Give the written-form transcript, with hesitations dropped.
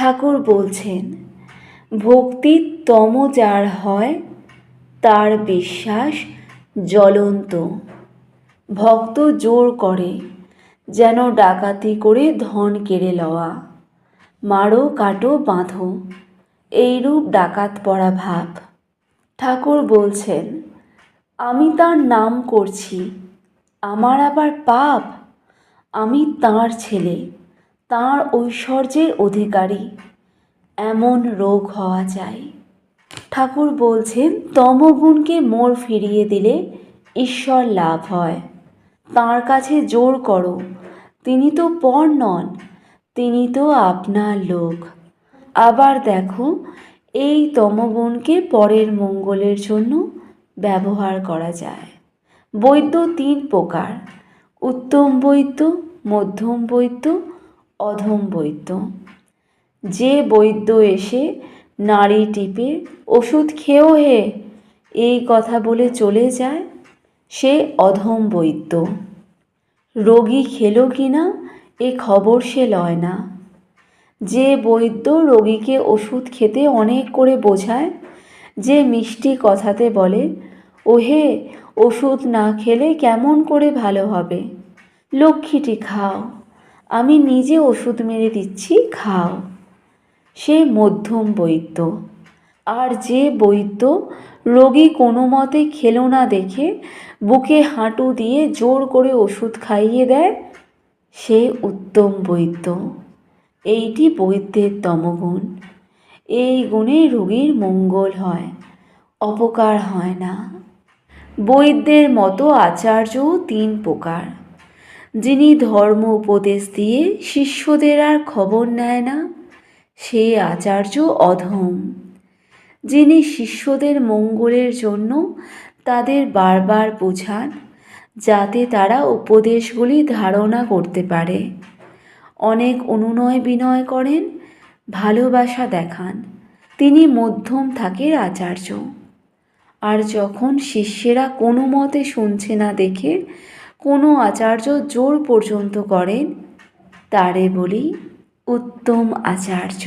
ঠাকুর বলছেন, ভক্তির তম যার হয় তার বিশ্বাস জ্বলন্ত। ভক্ত জোর করে যেন ডাকাতি করে ধন কেড়ে লওয়া, মারো কাটো বাঁধো, এইরূপ ডাকাত পড়া ভাব। ঠাকুর বলছেন, আমি তার নাম করছি, আমার আবার পাপ? আমি তাঁর ছেলে, তাঁর ঐশ্বর্যের অধিকারী, এমন রোগ হওয়া চাই। ঠাকুর বলছেন, তমগুণকে মোড় ফিরিয়ে দিলে ঈশ্বর লাভ হয়। তাঁর কাছে জোর করো, তিনি তো পর নন, তিনি তো আপনার লোক। আবার দেখো, এই তমগুণকে পরের মঙ্গলের জন্য ব্যবহার করা যায়। বৈদ্য 3 প্রকার: উত্তম বৈদ্য, মধ্যম বৈদ্য, অধম বৈদ্য। যে বৈদ্য এসে নাড়ি টিপে ওষুধ খেও হে এই কথা বলে চলে যায়, সে অধম বৈদ্য। রোগী খেলো কিনা এ খবর সে লয় না। যে বৈদ্য রোগীকে ওষুধ খেতে অনেক করে বোঝায়, যে মিষ্টি কথাতে বলে, ওহে ওষুধ না খেলে কেমন করে ভালো হবে, লক্ষ্মীটি খাও, আমি নিজে ওষুধ মেরে দিচ্ছি, খাও, সে মধ্যম বৈদ্য। আর যে বৈদ্য রোগী কোনো মতে খেলো না দেখে বুকে হাঁটু দিয়ে জোর করে ওষুধ খাইয়ে দেয়, সে উত্তম বৈদ্য। এইটি বৈদ্যের তমগুণ। এই গুণে রোগীর মঙ্গল হয়, অপকার হয় না। বৈদ্যের মতো আচার্যও 3 প্রকার: যিনি ধর্ম উপদেশ দিয়ে শিষ্যদের আর খবর নেয় না, সে আচার্য অধম। যিনি শিষ্যদের মঙ্গলের জন্য তাদের বারবার বোঝান, যাতে তারা উপদেশগুলি ধারণা করতে পারে, অনেক অনুনয় বিনয় করেন, ভালোবাসা দেখান, তিনি মধ্যম থাকের আচার্য। আর যখন শিষ্যেরা কোনো মতে শুনছে না দেখে কোনো আচার্য জোর পর্যন্ত করেন, তারে বলি উত্তম আচার্য।